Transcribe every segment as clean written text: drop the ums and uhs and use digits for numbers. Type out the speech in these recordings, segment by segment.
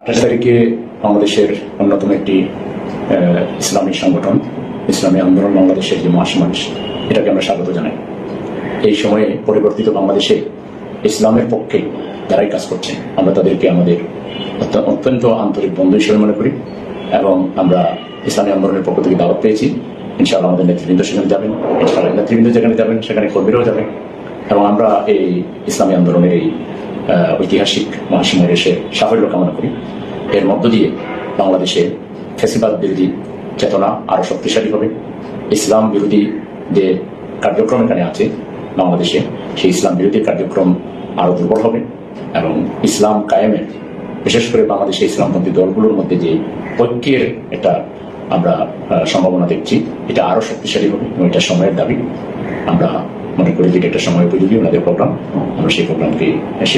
28 তারিখে বাংলাদেশের অন্যতম একটি ইসলামী সংগঠন ইসলামী আন্দোলন বাংলাদেশের যে মহাসমাবেশ, এটাকে আমরা স্বাগত জানাই। এই সময়ে পরিবর্তিত বাংলাদেশে ইসলামের পক্ষে যারাই কাজ করছেন, আমরা তাদেরকে আমাদের অত্যন্ত আন্তরিক বন্ধু হিসেবে মনে করি এবং আমরা ইসলামী আন্দোলনের পক্ষ থেকে দাওয়াত পেয়েছি। ইনশাআল্লাহ আমাদের নেতৃবৃন্দ সেখানে যাবেন, ইনশাআল্লাহ নেতৃবৃন্দ যেখানে যাবেন সেখানে কর্মীরাও যাবেন এবং আমরা এই ইসলামী আন্দোলনের এই ঐতিহাসিক মহাসমাবেশে সাফল্য কামনা করি। এর মধ্য দিয়ে বাংলাদেশে ফ্যাসিবাদ বিরোধী চেতনা আরো শক্তিশালী হবে। ইসলাম বিরোধী যে কার্যক্রম এখানে আছে বাংলাদেশে, সেই ইসলাম বিরোধী কার্যক্রম আরো দুর্বল হবে এবং ইসলাম কায়েমের, বিশেষ করে বাংলাদেশে ইসলামপন্থী দলগুলোর মধ্যে যে ঐক্যের একটা আমরা সম্ভাবনা দেখছি, এটা আরো শক্তিশালী হবে এবং এটা সময়ের দাবি। আমরা মনে করি যে একটা সময় উপযোগী ওনাদের প্রোগ্রাম, আমরা সেই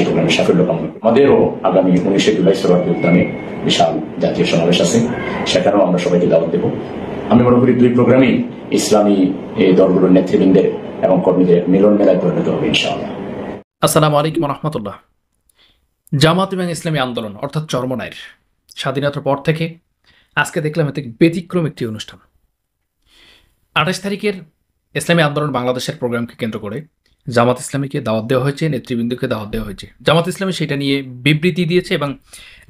প্রোগ্রামের সাফল্য কামনা করি। আমাদেরও আগামী 19 জুলাই সোহরাওয়ার্দী উদ্যানে বিশাল জাতীয় সমাবেশ আছে, সেখানেও আমরা সবাইকে দাওয়াত দেব। আমি মনে করি দুই প্রোগ্রামই ইসলামী এই দলগুলোর নেতৃবৃন্দের এবং কর্মীদের মিলন মেলায় পরিণত হবে ইনশাআল্লাহ। আসসালামু আলাইকুম রহমতুল্লাহ। জামাত এবং ইসলামী আন্দোলন অর্থাৎ চরমনাইয়ের স্বাধীনতার পর থেকে আজকে দেখলাম এতে ব্যতিক্রম একটি অনুষ্ঠান। 28 তারিখের ইসলামী আন্দোলন বাংলাদেশের প্রোগ্রামকে কেন্দ্র করে জামাত ইসলামীকে দাওয়াত দেওয়া হয়েছে, নেতৃবৃন্দকে দাওয়াত দেওয়া হয়েছে। জামাত ইসলামী সেটা নিয়ে বিবৃতি দিয়েছে এবং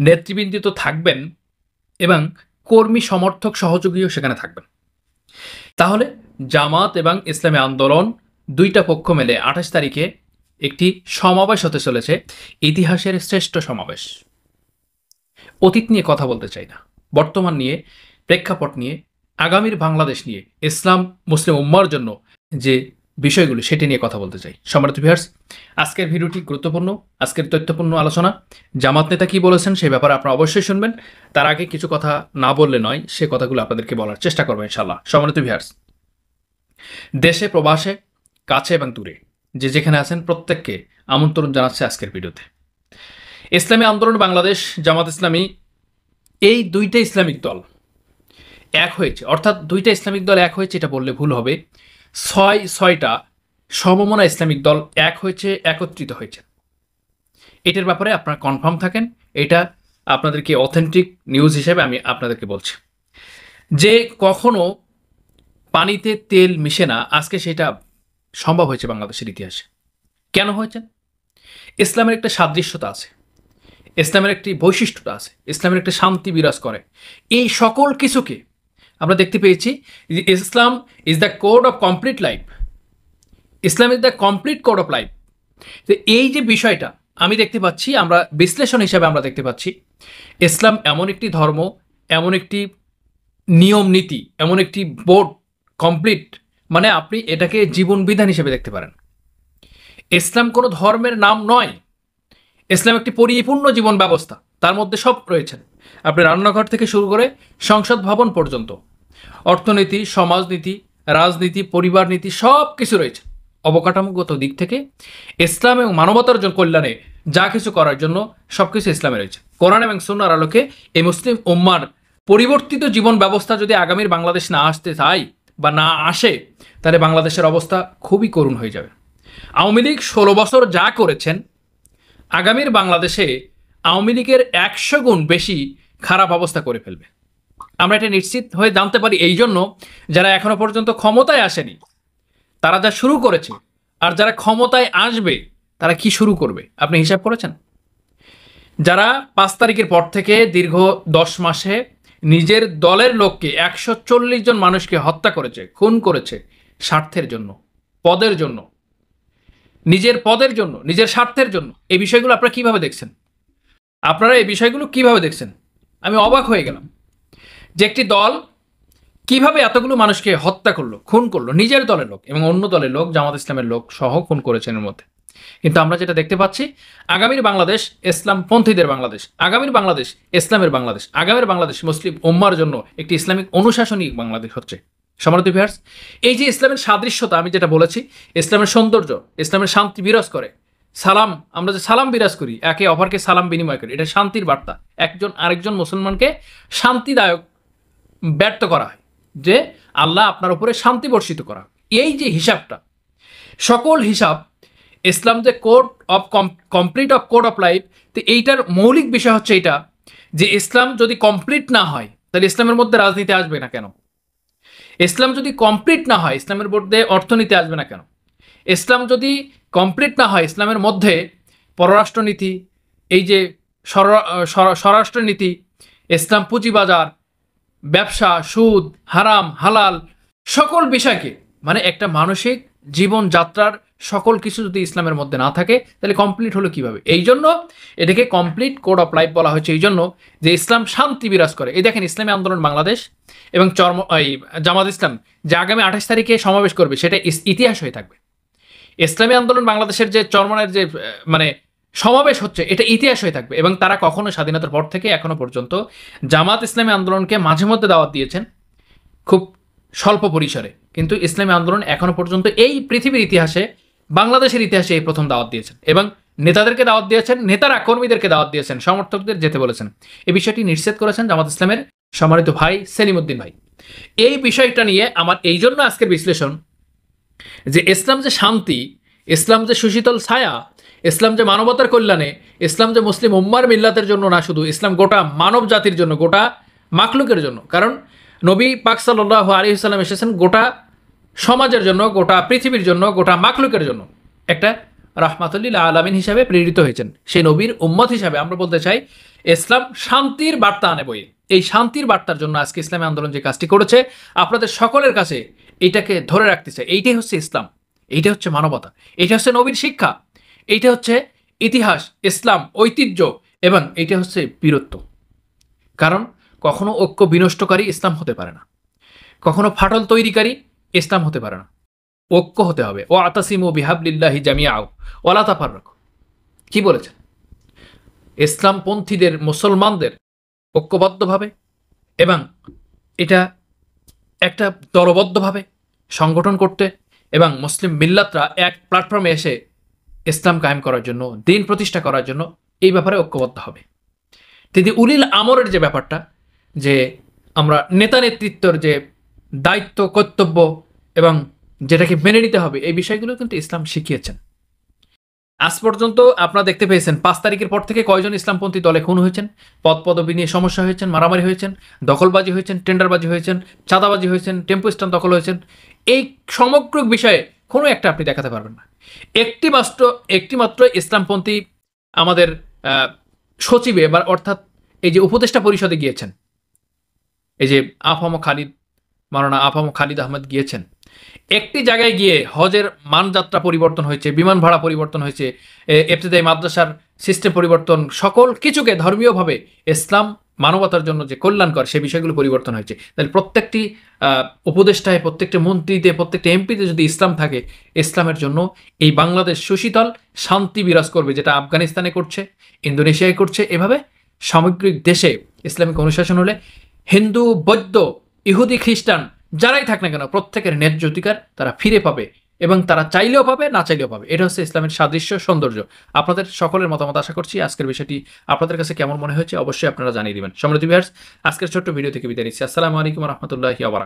নেতৃবৃন্দ তো থাকবেন এবং কর্মী সমর্থক সহযোগীও সেখানে থাকবেন। তাহলে জামাত এবং ইসলামী আন্দোলন দুইটা পক্ষ মিলে 28 তারিখে একটি সমাবেশ হতে চলেছে, ইতিহাসের শ্রেষ্ঠ সমাবেশ। অতীত নিয়ে কথা বলতে চাই না, বর্তমান নিয়ে, প্রেক্ষাপট নিয়ে, আগামীর বাংলাদেশ নিয়ে, ইসলাম মুসলিম উম্মার জন্য যে বিষয়গুলো সেটি নিয়ে কথা বলতে চাই। সম্মানিত ভিউয়ার্স, আজকের ভিডিওটি গুরুত্বপূর্ণ, আজকের তথ্যপূর্ণ আলোচনা। জামাত নেতা কি বলেছেন সেই ব্যাপারে আপনারা অবশ্যই শুনবেন। তার আগে কিছু কথা না বললে নয়, সে কথাগুলো আপনাদেরকে বলার চেষ্টা করবো ইনশাআল্লাহ। সম্মানিত ভিউয়ার্স, দেশে প্রবাসে, কাছে এবং দূরে যে যেখানে আছেন প্রত্যেককে আমন্ত্রণ জানাচ্ছে আজকের ভিডিওতে। ইসলামী আন্দোলন বাংলাদেশ, জামাত ইসলামী, এই দুইটা ইসলামিক দল এক হয়েছে, অর্থাৎ দুইটা ইসলামিক দল এক হয়েছে এটা বললে ভুল হবে। ছয়টা সমমনা ইসলামিক দল এক হয়েছে, একত্রিত হয়েছে। এটার ব্যাপারে আপনারা কনফার্ম থাকেন, এটা আপনাদেরকে অথেন্টিক নিউজ হিসেবে আমি আপনাদেরকে বলছি। যে কখনো পানিতে তেল মিশে না, আজকে সেটা সম্ভব হয়েছে বাংলাদেশের ইতিহাসে। কেন হয়েছে? ইসলামের একটা সাদৃশ্যতা আছে, ইসলামের একটি বৈশিষ্ট্যতা আছে, ইসলামের একটা শান্তি বিরাজ করে। এই সকল কিছুকে আমরা দেখতে পেয়েছি। Islam is the code of complete life, Islam is the complete code of life. তো এই যে বিষয়টা আমি দেখতে পাচ্ছি, আমরা বিশ্লেষণ হিসাবে আমরা দেখতে পাচ্ছি ইসলাম এমন একটি ধর্ম, এমন একটি নিয়ম নীতি, এমন একটি বোর্ড, কমপ্লিট, মানে আপনি এটাকে জীবন বিধান হিসেবে দেখতে পারেন। ইসলাম কোনো ধর্মের নাম নয়, ইসলাম একটি পরিপূর্ণ জীবন ব্যবস্থা, তার মধ্যে সব রয়েছে। আপনি রান্নাঘর থেকে শুরু করে সংসদ ভবন পর্যন্ত, অর্থনীতি, সমাজনীতি, রাজনীতি, পরিবার নীতি, সব কিছু রয়েছে। অবকাঠামোগত দিক থেকে ইসলাম এবং মানবতার জন্য কল্যাণে যা কিছু করার জন্য সব কিছু ইসলামে রয়েছে। কোরআন এবং সুন্নাহর আলোকে এই মুসলিম উম্মার পরিবর্তিত জীবন ব্যবস্থা যদি আগামীর বাংলাদেশ না আসতে চায় বা না আসে, তাহলে বাংলাদেশের অবস্থা খুবই করুণ হয়ে যাবে। আওয়ামী লীগ 16 বছর যা করেছেন, আগামীর বাংলাদেশে আওয়ামী লীগের 100 গুণ বেশি খারাপ অবস্থা করে ফেলবে। আমরা এটা নিশ্চিত হয়ে জানতে পারি এই জন্য, যারা এখনো পর্যন্ত ক্ষমতায় আসেনি তারা যা শুরু করেছে, আর যারা ক্ষমতায় আসবে তারা কি শুরু করবে আপনি হিসাব করেছেন? যারা 5 তারিখের পর থেকে দীর্ঘ 10 মাসে নিজের দলের লোককে 140 জন মানুষকে হত্যা করেছে, খুন করেছে স্বার্থের জন্য, পদের জন্য, নিজের পদের জন্য, নিজের স্বার্থের জন্য, এই বিষয়গুলো আপনারা কিভাবে দেখছেন? আপনারা এই বিষয়গুলো কিভাবে দেখছেন? আমি অবাক হয়ে গেলাম যে একটি দল কিভাবে এতগুলো মানুষকে হত্যা করলো, খুন করলো, নিজের দলের লোক এবং অন্য দলের লোক, জামাত ইসলামের লোক সহ খুন করেছেন এর মধ্যে। কিন্তু আমরা যেটা দেখতে পাচ্ছি, আগামীর বাংলাদেশ ইসলামপন্থীদের বাংলাদেশ, আগামীর বাংলাদেশ ইসলামের বাংলাদেশ, আগামীর বাংলাদেশ মুসলিম উম্মার জন্য একটি ইসলামিক অনুশাসনী বাংলাদেশ হচ্ছে। সম্মানিত ভিউয়ার্স, এই যে ইসলামের সাদৃশ্যতা আমি যেটা বলেছি, ইসলামের সৌন্দর্য, ইসলামের শান্তি বিরাজ করে। সালাম, আমরা যে সালাম বিরাজ করি, একে অপরকে সালাম বিনিময় করি, এটা শান্তির বার্তা। একজন আরেকজন মুসলমানকে শান্তিদায়ক ব্যর্থ করা হয়, যে আল্লাহ আপনার উপরে শান্তি বর্ষিত করা। এই যে হিসাবটা, সকল হিসাব, ইসলাম যে code of complete of code of life, তো এইটার মৌলিক বিষয় হচ্ছে এইটা যে ইসলাম যদি কমপ্লিট না হয় তাহলে ইসলামের মধ্যে রাজনীতি আসবে না কেন? ইসলাম যদি কমপ্লিট না হয় ইসলামের মধ্যে অর্থনীতি আসবে না কেন? ইসলাম যদি কমপ্লিট না হয় ইসলামের মধ্যে পররাষ্ট্রনীতি, এই যে স্বরাষ্ট্রনীতি, ইসলাম পুঁজিবাজার, ব্যবসা, সুদ, হারাম, হালাল সকল বিষয়কে মানে একটা মানসিক জীবনযাত্রার সকল কিছু যদি ইসলামের মধ্যে না থাকে তাহলে কমপ্লিট হলো কিভাবে? এই জন্য এটাকে কমপ্লিট কোড অফ লাইফ বলা হয়েছে, এই জন্য যে ইসলাম শান্তি বিরাজ করে। এই দেখেন ইসলামী আন্দোলন বাংলাদেশ এবং জামাত ইসলাম যে আগামী 28 তারিখে সমাবেশ করবে সেটা ইতিহাস হয়ে থাকবে। ইসলামী আন্দোলন বাংলাদেশের যে চরমনায়ের যে মানে সমাবেশ হচ্ছে এটা ইতিহাস হয়ে থাকবে। এবং তারা কখনো স্বাধীনতার পর থেকে এখনো পর্যন্ত জামাত ইসলামী আন্দোলনকে মাঝে মধ্যে দাওয়াত দিয়েছেন খুব স্বল্প পরিসরে, কিন্তু ইসলামী আন্দোলন এখনো পর্যন্ত এই পৃথিবীর ইতিহাসে বাংলাদেশের ইতিহাসে এই প্রথম দাওয়াত দিয়েছেন এবং নেতাদেরকে দাওয়াত দিয়েছেন, নেতারা কর্মীদেরকে দাওয়াত দিয়েছেন, সমর্থকদের যেতে বলেছেন। এই বিষয়টি নিশ্চিত করেছেন জামাত ইসলামের সম্মানিত ভাই সেলিমউদ্দিন ভাই। এই বিষয়টা নিয়ে আমার এই জন্য আজকের বিশ্লেষণ যে ইসলাম যে শান্তি, ইসলাম যে সুশীতল ছায়া, ইসলাম যে মানবতার কল্যাণে, ইসলাম যে মুসলিম উম্মার মিল্লাতের জন্য না, শুধু ইসলাম গোটা মানব জাতির জন্য, গোটা মাখলুকের জন্য। কারণ নবী পাক সাল্লাল্লাহু আলাইহি ওয়াসাল্লাম এসেছেন গোটা সমাজের জন্য, গোটা পৃথিবীর জন্য, গোটা মাখলুকের জন্য একটা রাহমাতুল আলামিন হিসাবে প্রেরিত হয়েছেন। সেই নবীর উম্মত হিসাবে আমরা বলতে চাই ইসলাম শান্তির বার্তা আনে বই। এই শান্তির বার্তার জন্য আজকে ইসলামী আন্দোলন যে কাজটি করেছে আপনাদের সকলের কাছে এইটাকে ধরে রাখতে চাই। এইটাই হচ্ছে ইসলাম, এইটা হচ্ছে মানবতা, এইটা হচ্ছে নবীর শিক্ষা, এইটা হচ্ছে ইতিহাস, ইসলাম ঐতিহ্য, এবং এইটা হচ্ছে বীরত্ব। কারণ কখনো ঐক্য বিনষ্টকারী ইসলাম হতে পারে না, কখনো ফাটল তৈরিকারী ইসলাম হতে পারে না। ঐক্য হতে হবে। ও আতাসিমু বিহাবলিল্লাহি জামিআউ ওয়ালা তাফাররাকু। কি বলেছেন? ইসলামপন্থীদের, মুসলমানদের ঐক্যবদ্ধভাবে এবং এটা একটা দলবদ্ধভাবে সংগঠন করতে এবং মুসলিম মিল্লাতরা এক প্ল্যাটফর্মে এসে ইসলাম কায়েম করার জন্য, দিন প্রতিষ্ঠা করার জন্য এই ব্যাপারে ঐক্যবদ্ধ হবে। তিনি উলিল আমরের যে ব্যাপারটা, যে আমরা নেতা নেতৃত্বর যে দায়িত্ব কর্তব্য এবং যেটাকে মেনে নিতে হবে, এই বিষয়গুলো কিন্তু ইসলাম শিখিয়েছেন। আজ পর্যন্ত আপনারা দেখতে পেয়েছেন 5 তারিখের পর থেকে কয়জন ইসলামপন্থী দলে খুন হয়েছেন, পদপদবি নিয়ে সমস্যা হয়েছেন, মারামারি হয়েছেন, দখলবাজি হয়েছেন, টেন্ডারবাজি হয়েছেন, চাঁদাবাজি হয়েছেন, টেম্পো স্ট্যান্ড দখল হয়েছেন। এই সমগ্র বিষয়ে কোনো একটা আপনি দেখাতে পারবেন না। একটিমাত্র ইসলামপন্থী আমাদের সচিবে বা অর্থাৎ এই যে উপদেষ্টা পরিষদে গিয়েছেন, এই যে মাওলানা আফাম খালিদ আহমেদ গিয়েছেন, একটি জায়গায় গিয়ে হজের মানযাত্রা পরিবর্তন হয়েছে, বিমান ভাড়া পরিবর্তন হয়েছে, ইবতিদায়ী মাদ্রাসার সিস্টেম পরিবর্তন, সকল কিছুকে ধর্মীয়ভাবে ইসলাম মানবতার জন্য যে কল্যাণকর সে বিষয়গুলো পরিবর্তন হয়েছে। তাহলে প্রত্যেকটি উপদেষ্টায়, প্রত্যেকটি মন্ত্রীতে, প্রত্যেকটি এমপিতে যদি ইসলাম থাকে, ইসলামের জন্য এই বাংলাদেশ সুশীতল শান্তি বিরাজ করবে, যেটা আফগানিস্তানে করছে, ইন্দোনেশিয়ায় করছে। এভাবে সামগ্রিক দেশে ইসলামিক অনুশাসন হলে হিন্দু, বৌদ্ধ, ইহুদি, খ্রিস্টান যারাই থাক না কেন প্রত্যেকের ন্যায্য অধিকার তারা ফিরে পাবে এবং তারা চাইলেও পাবে, না চাইলেও পাবে। এটা হচ্ছে ইসলামের সাদৃশ্য, সৌন্দর্য। আপনাদের সকলের মতামত আশা করছি। আজকের বিষয়টি আপনাদের কাছে কেমন মনে হয়েছে অবশ্যই আপনারা জানিয়ে দিবেন। সম্মানিত ভিউয়ার্স, আজকের ছোট্ট ভিডিও থেকে বিদায় নিচ্ছি। আসসালামু আলাইকুম ওয়া রাহমাতুল্লাহি ওয়া বারাকাতুহু।